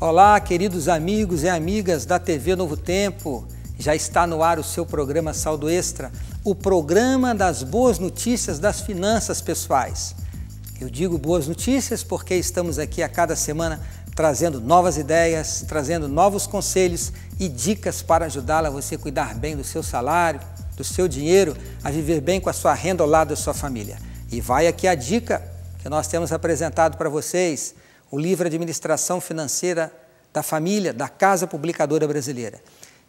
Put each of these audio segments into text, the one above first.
Olá, queridos amigos e amigas da TV Novo Tempo. Já está no ar o seu programa Saldo Extra, o programa das boas notícias das finanças pessoais. Eu digo boas notícias porque estamos aqui a cada semana trazendo novas ideias, trazendo novos conselhos e dicas para ajudá-la a você cuidar bem do seu salário, do seu dinheiro, a viver bem com a sua renda ao lado da sua família. E vai aqui a dica que nós temos apresentado para vocês, o livro Administração Financeira da Família, da Casa Publicadora Brasileira.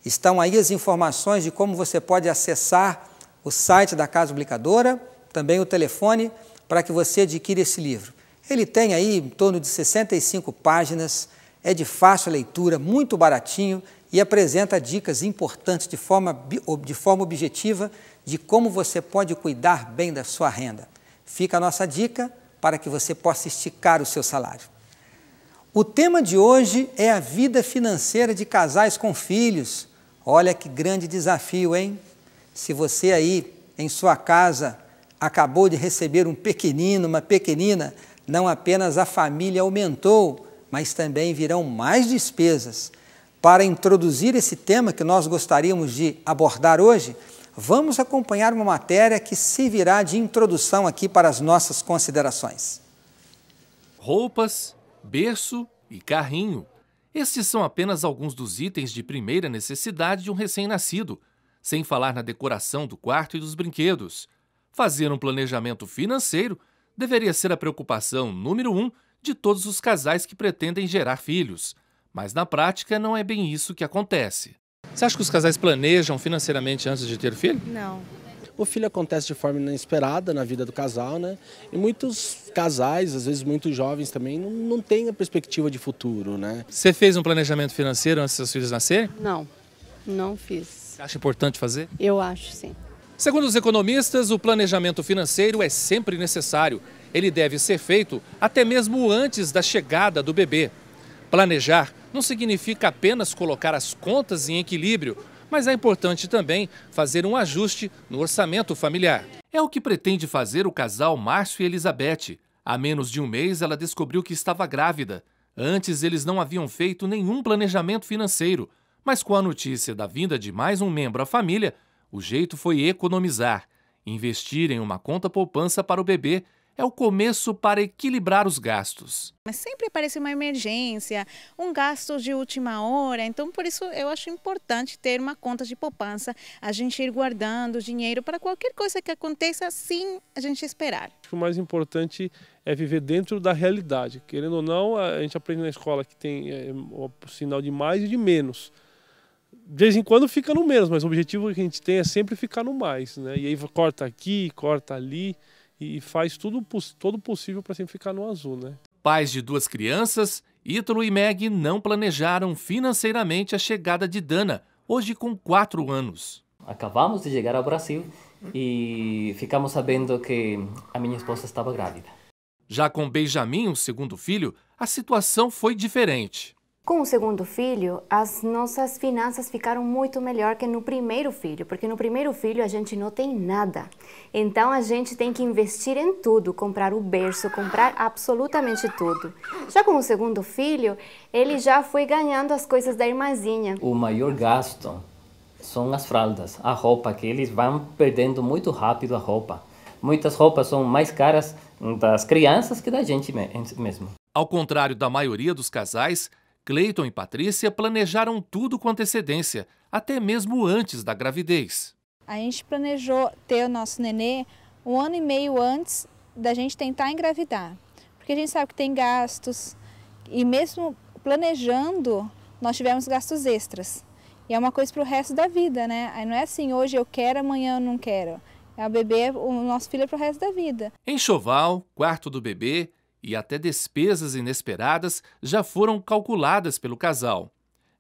Estão aí as informações de como você pode acessar o site da Casa Publicadora, também o telefone, para que você adquira esse livro. Ele tem aí em torno de 65 páginas, é de fácil leitura, muito baratinho e apresenta dicas importantes de forma objetiva de como você pode cuidar bem da sua renda. Fica a nossa dica para que você possa esticar o seu salário. O tema de hoje é a vida financeira de casais com filhos. Olha que grande desafio, hein? Se você aí em sua casa acabou de receber um pequenino, uma pequenina, não apenas a família aumentou, mas também virão mais despesas. Para introduzir esse tema que nós gostaríamos de abordar hoje, vamos acompanhar uma matéria que servirá de introdução aqui para as nossas considerações. Roupas, berço e carrinho. Estes são apenas alguns dos itens de primeira necessidade de um recém-nascido, sem falar na decoração do quarto e dos brinquedos. Fazer um planejamento financeiro deveria ser a preocupação número 1 de todos os casais que pretendem gerar filhos. Mas na prática não é bem isso que acontece. Você acha que os casais planejam financeiramente antes de ter filho? Não. O filho acontece de forma inesperada na vida do casal, né? E muitos casais, às vezes muito jovens também, não têm a perspectiva de futuro, né? Você fez um planejamento financeiro antes dos seus filhos nascerem? Não, não fiz. Você acha importante fazer? Eu acho, sim. Segundo os economistas, o planejamento financeiro é sempre necessário. Ele deve ser feito até mesmo antes da chegada do bebê. Planejar não significa apenas colocar as contas em equilíbrio, mas é importante também fazer um ajuste no orçamento familiar. É o que pretende fazer o casal Márcio e Elizabeth. Há menos de um mês ela descobriu que estava grávida. Antes eles não haviam feito nenhum planejamento financeiro, mas com a notícia da vinda de mais um membro à família, o jeito foi economizar. Investir em uma conta poupança para o bebê é o começo para equilibrar os gastos. Mas sempre aparece uma emergência, um gasto de última hora, então por isso eu acho importante ter uma conta de poupança, a gente ir guardando dinheiro para qualquer coisa que aconteça, assim a gente esperar. O mais importante é viver dentro da realidade. Querendo ou não, a gente aprende na escola que tem o sinal de mais e de menos. De vez em quando fica no menos, mas o objetivo que a gente tem é sempre ficar no mais, né? E aí corta aqui, corta ali e faz todo possível para sempre ficar no azul, né? Pais de 2 crianças, Ítalo e Meg não planejaram financeiramente a chegada de Dana, hoje com 4 anos. Acabamos de chegar ao Brasil e ficamos sabendo que a minha esposa estava grávida. Já com Benjamin, o segundo filho, a situação foi diferente. Com o segundo filho, as nossas finanças ficaram muito melhor que no primeiro filho, porque no primeiro filho a gente não tem nada. Então a gente tem que investir em tudo, comprar o berço, comprar absolutamente tudo. Já com o segundo filho, ele já foi ganhando as coisas da irmãzinha. O maior gasto são as fraldas, a roupa, que eles vão perdendo muito rápido a roupa. Muitas roupas são mais caras das crianças que da gente mesmo. Ao contrário da maioria dos casais, Cleiton e Patrícia planejaram tudo com antecedência, até mesmo antes da gravidez. A gente planejou ter o nosso nenê 1 ano e meio antes da gente tentar engravidar, porque a gente sabe que tem gastos e mesmo planejando nós tivemos gastos extras. E é uma coisa para o resto da vida, né? Aí não é assim, hoje eu quero, amanhã eu não quero. É o bebê, o nosso filho é para o resto da vida. Enxoval, quarto do bebê e até despesas inesperadas já foram calculadas pelo casal.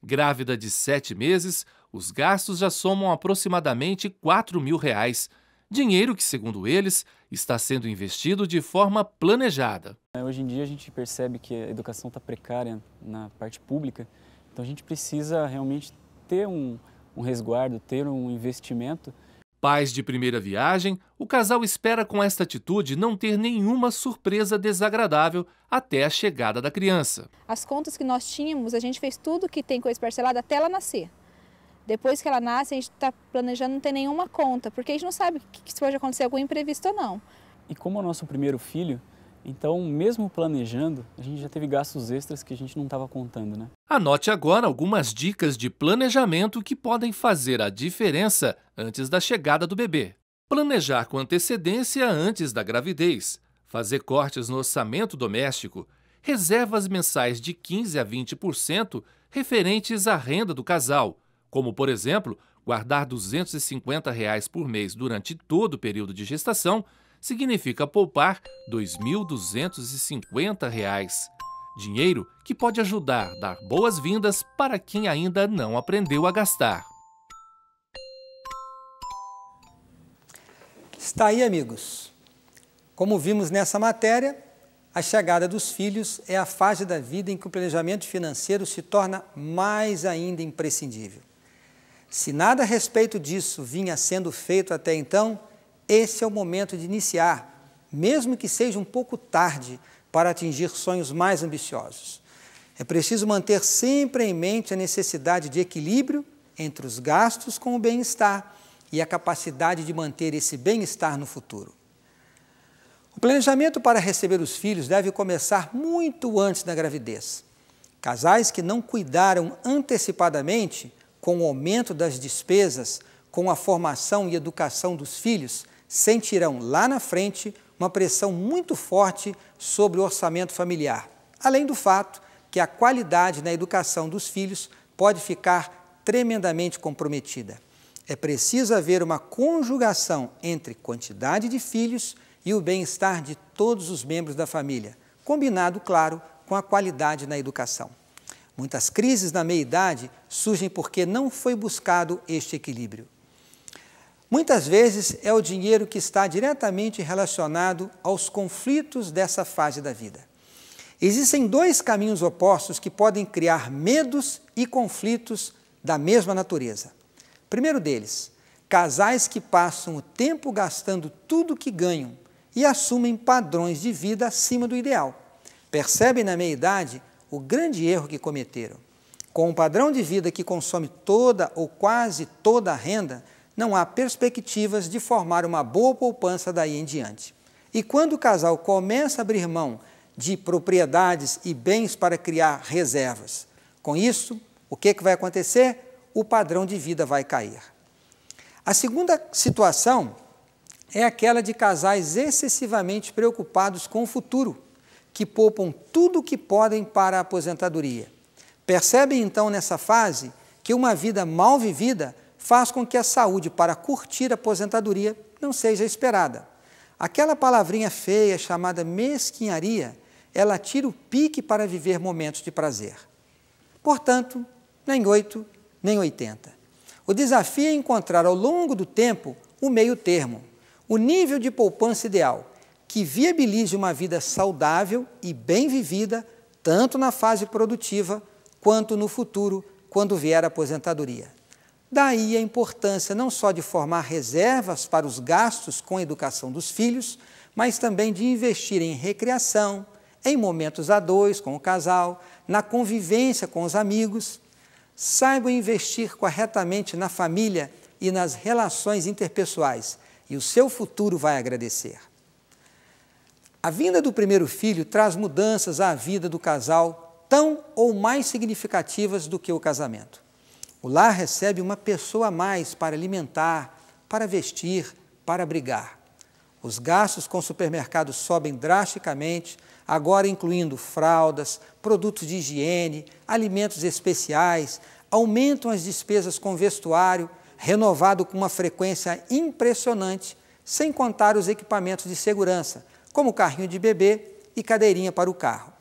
Grávida de 7 meses, os gastos já somam aproximadamente R$4.000, dinheiro que, segundo eles, está sendo investido de forma planejada. Hoje em dia a gente percebe que a educação está precária na parte pública, então a gente precisa realmente ter um resguardo, ter um investimento. Pais de primeira viagem, o casal espera com esta atitude não ter nenhuma surpresa desagradável até a chegada da criança. As contas que nós tínhamos, a gente fez tudo que tem coisa parcelada até ela nascer. Depois que ela nasce, a gente está planejando não ter nenhuma conta, porque a gente não sabe se pode acontecer algum imprevisto ou não. E como é o nosso primeiro filho, então, mesmo planejando, a gente já teve gastos extras que a gente não estava contando, né? Anote agora algumas dicas de planejamento que podem fazer a diferença antes da chegada do bebê. Planejar com antecedência antes da gravidez, fazer cortes no orçamento doméstico, reservas mensais de 15% a 20% referentes à renda do casal, como, por exemplo, guardar R$ 250 por mês durante todo o período de gestação, significa poupar R$ 2.250. Dinheiro que pode ajudar a dar boas-vindas para quem ainda não aprendeu a gastar. Está aí, amigos. Como vimos nessa matéria, a chegada dos filhos é a fase da vida em que o planejamento financeiro se torna mais ainda imprescindível. Se nada a respeito disso vinha sendo feito até então, esse é o momento de iniciar, mesmo que seja um pouco tarde, para atingir sonhos mais ambiciosos. É preciso manter sempre em mente a necessidade de equilíbrio entre os gastos com o bem-estar e a capacidade de manter esse bem-estar no futuro. O planejamento para receber os filhos deve começar muito antes da gravidez. Casais que não cuidaram antecipadamente com o aumento das despesas, com a formação e educação dos filhos, sentirão lá na frente uma pressão muito forte sobre o orçamento familiar, além do fato que a qualidade na educação dos filhos pode ficar tremendamente comprometida. É preciso haver uma conjugação entre quantidade de filhos e o bem-estar de todos os membros da família, combinado, claro, com a qualidade na educação. Muitas crises na meia-idade surgem porque não foi buscado este equilíbrio. Muitas vezes é o dinheiro que está diretamente relacionado aos conflitos dessa fase da vida. Existem dois caminhos opostos que podem criar medos e conflitos da mesma natureza. Primeiro deles, casais que passam o tempo gastando tudo que ganham e assumem padrões de vida acima do ideal. Percebem na meia-idade o grande erro que cometeram. Com um padrão de vida que consome toda ou quase toda a renda, não há perspectivas de formar uma boa poupança daí em diante. E quando o casal começa a abrir mão de propriedades e bens para criar reservas, com isso, o que vai acontecer? O padrão de vida vai cair. A segunda situação é aquela de casais excessivamente preocupados com o futuro, que poupam tudo o que podem para a aposentadoria. Percebem então nessa fase que uma vida mal vivida faz com que a saúde para curtir a aposentadoria não seja esperada. Aquela palavrinha feia chamada mesquinharia, ela tira o pique para viver momentos de prazer. Portanto, nem 8, nem 80. O desafio é encontrar ao longo do tempo o meio termo, o nível de poupança ideal, que viabilize uma vida saudável e bem vivida, tanto na fase produtiva quanto no futuro, quando vier a aposentadoria. Daí a importância não só de formar reservas para os gastos com a educação dos filhos, mas também de investir em recreação, em momentos a dois com o casal, na convivência com os amigos. Saibam investir corretamente na família e nas relações interpessoais, e o seu futuro vai agradecer. A vinda do primeiro filho traz mudanças à vida do casal tão ou mais significativas do que o casamento. O lar recebe uma pessoa a mais para alimentar, para vestir, para abrigar. Os gastos com supermercados sobem drasticamente, agora incluindo fraldas, produtos de higiene, alimentos especiais, aumentam as despesas com vestuário, renovado com uma frequência impressionante, sem contar os equipamentos de segurança, como carrinho de bebê e cadeirinha para o carro.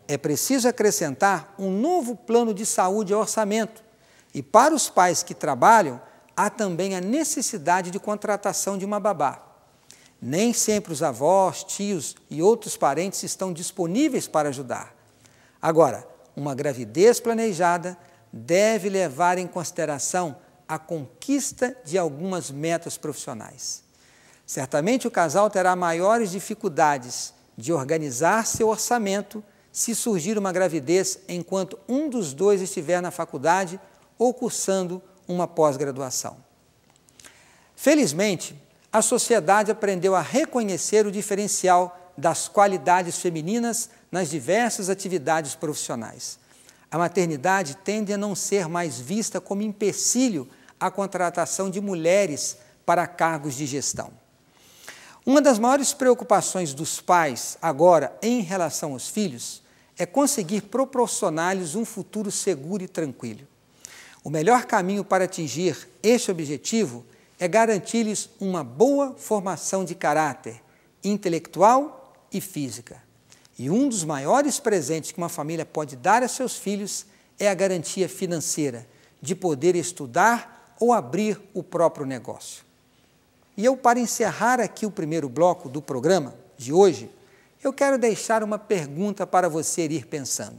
É preciso acrescentar um novo plano de saúde ao orçamento, e para os pais que trabalham, há também a necessidade de contratação de uma babá. Nem sempre os avós, tios e outros parentes estão disponíveis para ajudar. Agora, uma gravidez planejada deve levar em consideração a conquista de algumas metas profissionais. Certamente o casal terá maiores dificuldades de organizar seu orçamento se surgir uma gravidez enquanto um dos dois estiver na faculdade ou cursando uma pós-graduação. Felizmente, a sociedade aprendeu a reconhecer o diferencial das qualidades femininas nas diversas atividades profissionais. A maternidade tende a não ser mais vista como empecilho à contratação de mulheres para cargos de gestão. Uma das maiores preocupações dos pais agora em relação aos filhos é conseguir proporcionar-lhes um futuro seguro e tranquilo. O melhor caminho para atingir este objetivo é garantir-lhes uma boa formação de caráter, intelectual e física. E um dos maiores presentes que uma família pode dar a seus filhos é a garantia financeira de poder estudar ou abrir o próprio negócio. E eu, para encerrar aqui o primeiro bloco do programa de hoje, eu quero deixar uma pergunta para você ir pensando.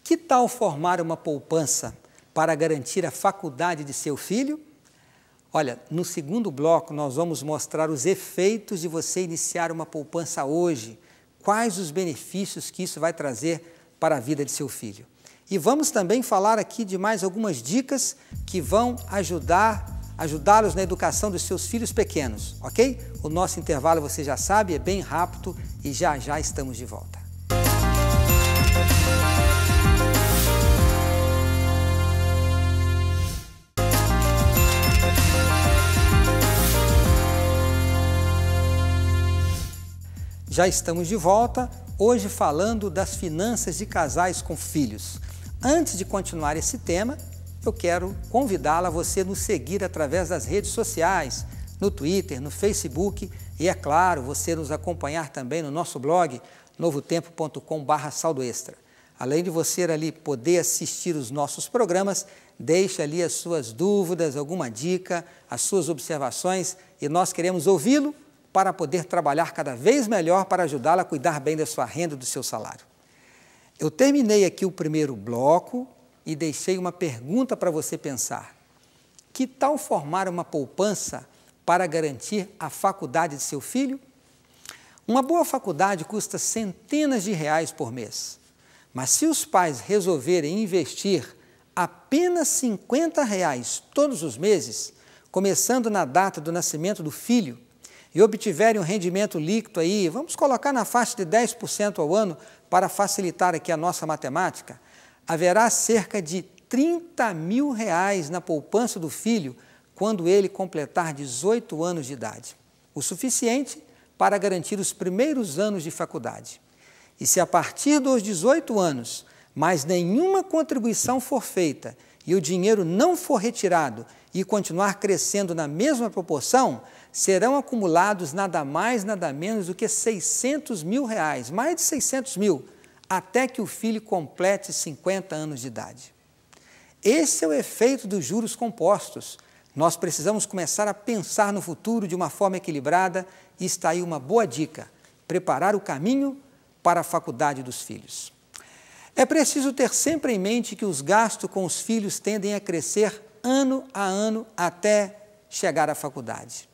Que tal formar uma poupança para garantir a faculdade de seu filho? Olha, no segundo bloco nós vamos mostrar os efeitos de você iniciar uma poupança hoje, quais os benefícios que isso vai trazer para a vida de seu filho. E vamos também falar aqui de mais algumas dicas que vão ajudá-los na educação dos seus filhos pequenos, ok? O nosso intervalo, você já sabe, é bem rápido e já já estamos de volta. Já estamos de volta, hoje falando das finanças de casais com filhos. Antes de continuar esse tema, eu quero convidá-la a você nos seguir através das redes sociais, no Twitter, no Facebook e, é claro, você nos acompanhar também no nosso blog, novotempo.com/saldoextra. Além de você ali poder assistir os nossos programas, deixe ali as suas dúvidas, alguma dica, as suas observações e nós queremos ouvi-lo para poder trabalhar cada vez melhor para ajudá-la a cuidar bem da sua renda e do seu salário. Eu terminei aqui o primeiro bloco e deixei uma pergunta para você pensar. Que tal formar uma poupança para garantir a faculdade de seu filho? Uma boa faculdade custa centenas de reais por mês, mas se os pais resolverem investir apenas R$50 todos os meses, começando na data do nascimento do filho, e obtiverem um rendimento líquido aí, vamos colocar na faixa de 10% ao ano para facilitar aqui a nossa matemática, haverá cerca de R$30 mil na poupança do filho quando ele completar 18 anos de idade, o suficiente para garantir os primeiros anos de faculdade. E se a partir dos 18 anos mais nenhuma contribuição for feita e o dinheiro não for retirado e continuar crescendo na mesma proporção, serão acumulados nada mais, nada menos do que R$600 mil, mais de 600 mil, até que o filho complete 50 anos de idade. Esse é o efeito dos juros compostos. Nós precisamos começar a pensar no futuro de uma forma equilibrada e está aí uma boa dica, preparar o caminho para a faculdade dos filhos. É preciso ter sempre em mente que os gastos com os filhos tendem a crescer ano a ano até chegar à faculdade.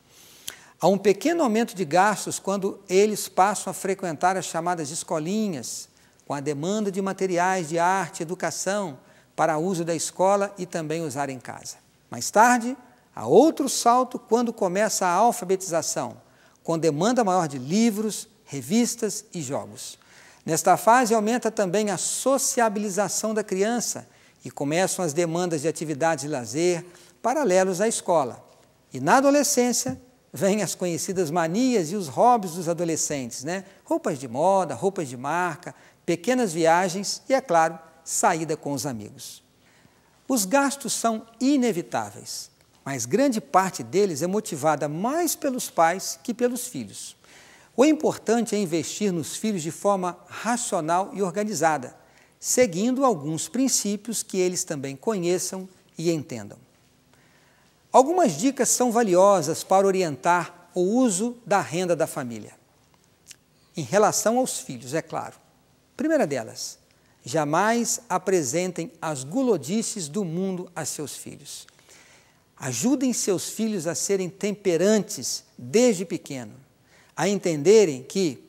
Há um pequeno aumento de gastos quando eles passam a frequentar as chamadas escolinhas, com a demanda de materiais de arte e educação para uso da escola e também usar em casa. Mais tarde, há outro salto quando começa a alfabetização, com demanda maior de livros, revistas e jogos. Nesta fase, aumenta também a sociabilização da criança e começam as demandas de atividades de lazer paralelos à escola. E na adolescência, vêm as conhecidas manias e os hobbies dos adolescentes, né? Roupas de moda, roupas de marca, pequenas viagens e, é claro, saída com os amigos. Os gastos são inevitáveis, mas grande parte deles é motivada mais pelos pais que pelos filhos. O importante é investir nos filhos de forma racional e organizada, seguindo alguns princípios que eles também conheçam e entendam. Algumas dicas são valiosas para orientar o uso da renda da família. Em relação aos filhos, é claro. Primeira delas, jamais apresentem as gulodices do mundo a seus filhos. Ajudem seus filhos a serem temperantes desde pequeno, a entenderem que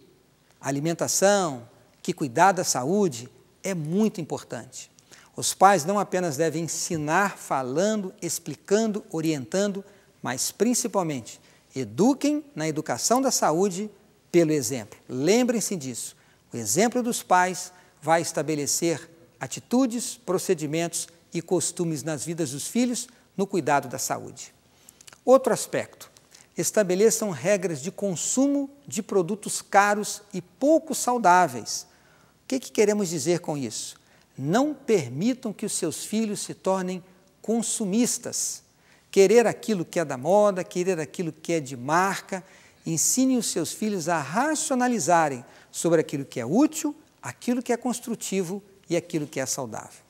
alimentação, que cuidar da saúde é muito importante. Os pais não apenas devem ensinar falando, explicando, orientando, mas principalmente eduquem na educação da saúde pelo exemplo. Lembrem-se disso. O exemplo dos pais vai estabelecer atitudes, procedimentos e costumes nas vidas dos filhos no cuidado da saúde. Outro aspecto, estabeleçam regras de consumo de produtos caros e pouco saudáveis. O que queremos dizer com isso? Não permitam que os seus filhos se tornem consumistas. Querer aquilo que é da moda, querer aquilo que é de marca. Ensine os seus filhos a racionalizarem sobre aquilo que é útil, aquilo que é construtivo e aquilo que é saudável.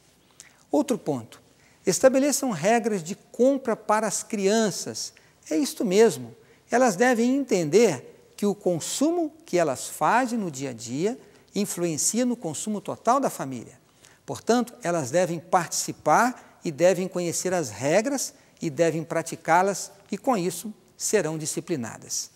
Outro ponto, estabeleçam regras de compra para as crianças. É isto mesmo, elas devem entender que o consumo que elas fazem no dia a dia influencia no consumo total da família. Portanto, elas devem participar e devem conhecer as regras e devem praticá-las e, com isso, serão disciplinadas.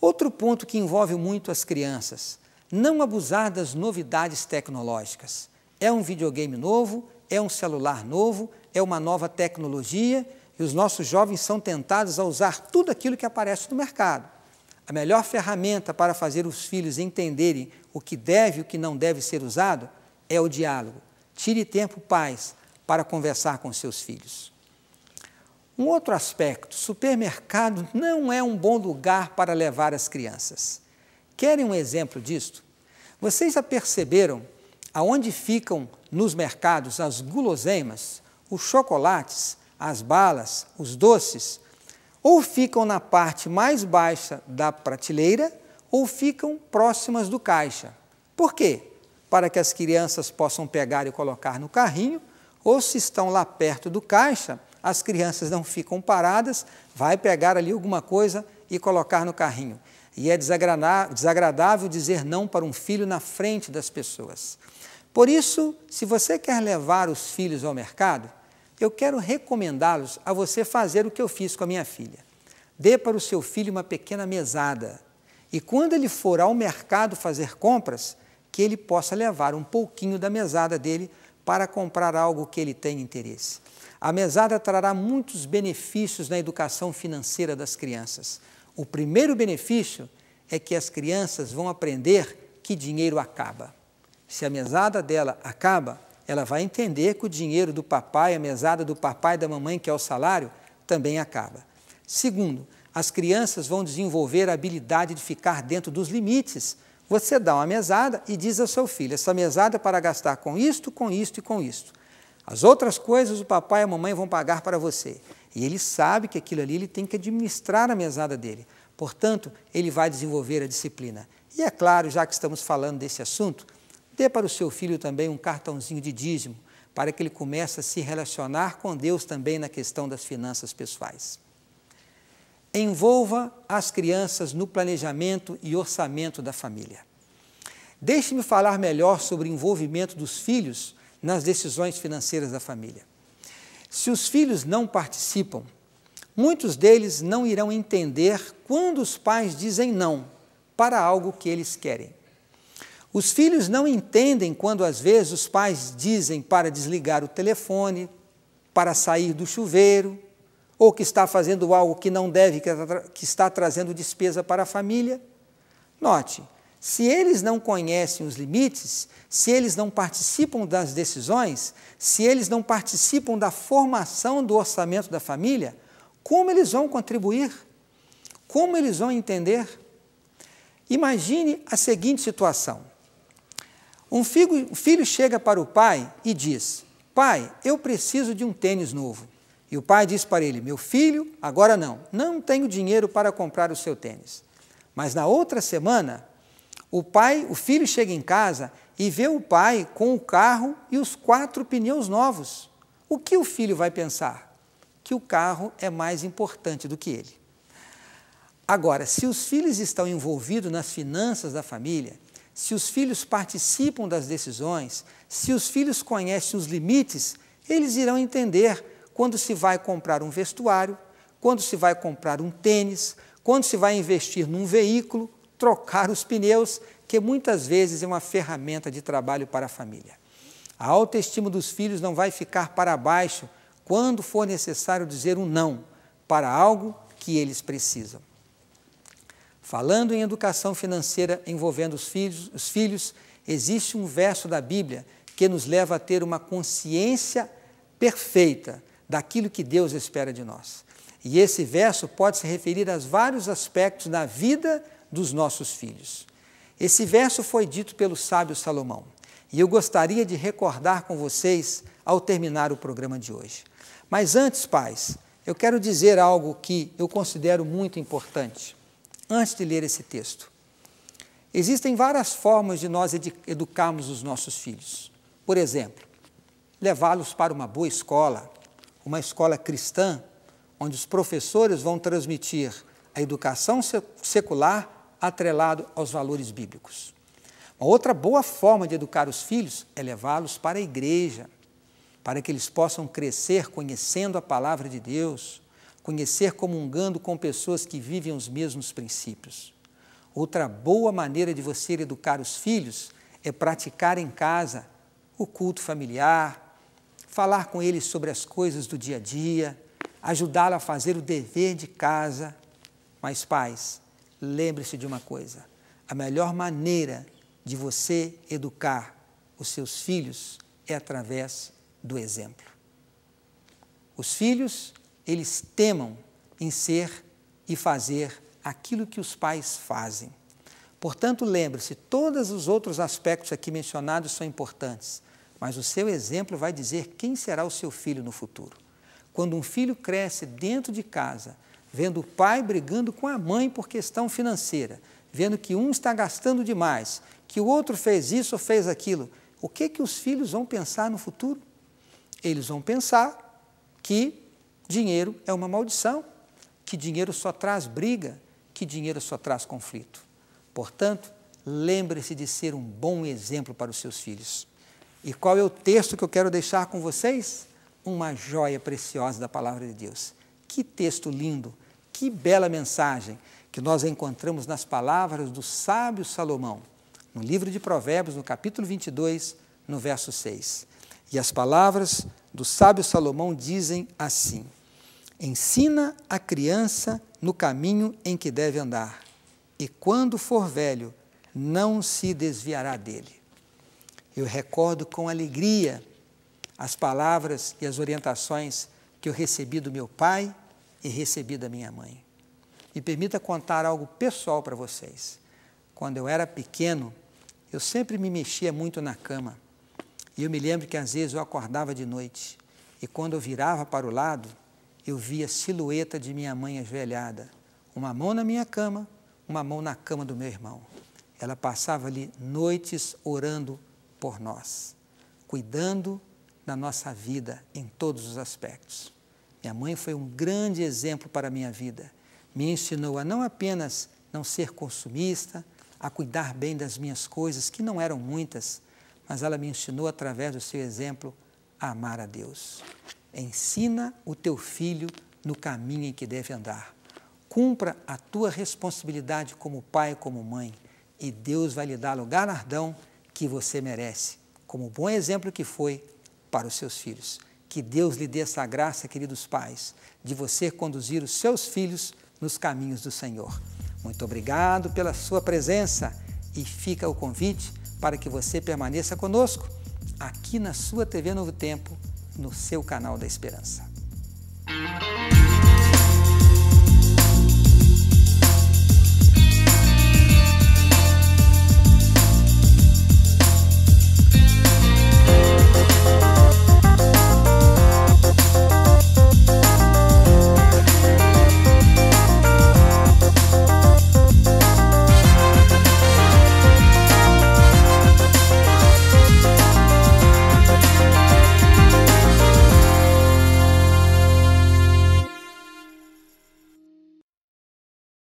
Outro ponto que envolve muito as crianças, não abusar das novidades tecnológicas. É um videogame novo, é um celular novo, é uma nova tecnologia e os nossos jovens são tentados a usar tudo aquilo que aparece no mercado. A melhor ferramenta para fazer os filhos entenderem o que deve e o que não deve ser usado é o diálogo. Tire tempo, pais, para conversar com seus filhos. Um outro aspecto, supermercado não é um bom lugar para levar as crianças. Querem um exemplo disto? Vocês já perceberam aonde ficam nos mercados as guloseimas, os chocolates, as balas, os doces? Ou ficam na parte mais baixa da prateleira ou ficam próximas do caixa. Por quê? Para que as crianças possam pegar e colocar no carrinho, ou se estão lá perto do caixa, as crianças não ficam paradas, vai pegar ali alguma coisa e colocar no carrinho. E é desagradável dizer não para um filho na frente das pessoas. Por isso, se você quer levar os filhos ao mercado, eu quero recomendá-los a você fazer o que eu fiz com a minha filha. Dê para o seu filho uma pequena mesada. E quando ele for ao mercado fazer compras, que ele possa levar um pouquinho da mesada dele para comprar algo que ele tem interesse. A mesada trará muitos benefícios na educação financeira das crianças. O primeiro benefício é que as crianças vão aprender que dinheiro acaba. Se a mesada dela acaba, ela vai entender que o dinheiro do papai, a mesada do papai e da mamãe, que é o salário, também acaba. Segundo, as crianças vão desenvolver a habilidade de ficar dentro dos limites. Você dá uma mesada e diz ao seu filho, essa mesada é para gastar com isto, com isto e com isto. As outras coisas o papai e a mamãe vão pagar para você. E ele sabe que aquilo ali ele tem que administrar a mesada dele. Portanto, ele vai desenvolver a disciplina. E é claro, já que estamos falando desse assunto, dê para o seu filho também um cartãozinho de dízimo, para que ele comece a se relacionar com Deus também na questão das finanças pessoais. Envolva as crianças no planejamento e orçamento da família. Deixe-me falar melhor sobre o envolvimento dos filhos nas decisões financeiras da família. Se os filhos não participam, muitos deles não irão entender quando os pais dizem não para algo que eles querem. Os filhos não entendem quando, às vezes, os pais dizem para desligar o telefone, para sair do chuveiro, ou que está fazendo algo que não deve, que está trazendo despesa para a família. Note, se eles não conhecem os limites, se eles não participam das decisões, se eles não participam da formação do orçamento da família, como eles vão contribuir? Como eles vão entender? Imagine a seguinte situação. Um filho chega para o pai e diz, pai, eu preciso de um tênis novo. E o pai diz para ele, meu filho, agora não tenho dinheiro para comprar o seu tênis. Mas na outra semana, o filho chega em casa e vê o pai com o carro e os 4 pneus novos. O que o filho vai pensar? Que o carro é mais importante do que ele. Agora, se os filhos estão envolvidos nas finanças da família, se os filhos participam das decisões, se os filhos conhecem os limites, eles irão entender quando se vai comprar um vestuário, quando se vai comprar um tênis, quando se vai investir num veículo, trocar os pneus, que muitas vezes é uma ferramenta de trabalho para a família. A autoestima dos filhos não vai ficar para baixo quando for necessário dizer um não para algo que eles precisam. Falando em educação financeira envolvendo os filhos, existe um verso da Bíblia que nos leva a ter uma consciência perfeita daquilo que Deus espera de nós. E esse verso pode se referir a vários aspectos da vida dos nossos filhos. Esse verso foi dito pelo sábio Salomão, e eu gostaria de recordar com vocês ao terminar o programa de hoje. Mas antes, pais, eu quero dizer algo que eu considero muito importante, antes de ler esse texto. Existem várias formas de nós educarmos os nossos filhos. Por exemplo, levá-los para uma boa escola, uma escola cristã, onde os professores vão transmitir a educação secular atrelado aos valores bíblicos. Uma outra boa forma de educar os filhos é levá-los para a igreja, para que eles possam crescer conhecendo a palavra de Deus, conhecer comungando com pessoas que vivem os mesmos princípios. Outra boa maneira de você educar os filhos é praticar em casa o culto familiar, falar com eles sobre as coisas do dia a dia, ajudá-lo a fazer o dever de casa. Mas, pais, lembre-se de uma coisa: a melhor maneira de você educar os seus filhos é através do exemplo. Os filhos, eles temam em ser e fazer aquilo que os pais fazem. Portanto, lembre-se, todos os outros aspectos aqui mencionados são importantes, mas o seu exemplo vai dizer quem será o seu filho no futuro. Quando um filho cresce dentro de casa, vendo o pai brigando com a mãe por questão financeira, vendo que um está gastando demais, que o outro fez isso ou fez aquilo, o que os filhos vão pensar no futuro? Eles vão pensar que dinheiro é uma maldição, que dinheiro só traz briga, que dinheiro só traz conflito. Portanto, lembre-se de ser um bom exemplo para os seus filhos. E qual é o texto que eu quero deixar com vocês? Uma joia preciosa da palavra de Deus. Que texto lindo, que bela mensagem que nós encontramos nas palavras do sábio Salomão, no livro de Provérbios, no capítulo 22, no verso 6. E as palavras do sábio Salomão dizem assim: ensina a criança no caminho em que deve andar, e quando for velho, não se desviará dele. Eu recordo com alegria as palavras e as orientações que eu recebi do meu pai e recebi da minha mãe. Me permita contar algo pessoal para vocês. Quando eu era pequeno, eu sempre me mexia muito na cama. E eu me lembro que às vezes eu acordava de noite e quando eu virava para o lado, eu via a silhueta de minha mãe ajoelhada. Uma mão na minha cama, uma mão na cama do meu irmão. Ela passava ali noites orando por nós, cuidando da nossa vida em todos os aspectos. Minha mãe foi um grande exemplo para a minha vida. Me ensinou a não apenas não ser consumista, a cuidar bem das minhas coisas, que não eram muitas, mas ela me ensinou, através do seu exemplo, a amar a Deus. Ensina o teu filho no caminho em que deve andar. Cumpra a tua responsabilidade como pai e como mãe, e Deus vai lhe dar o galardão que você merece, como bom exemplo que foi para os seus filhos. Que Deus lhe dê essa graça, queridos pais, de você conduzir os seus filhos nos caminhos do Senhor. Muito obrigado pela sua presença e fica o convite para que você permaneça conosco aqui na sua TV Novo Tempo, no seu canal da Esperança.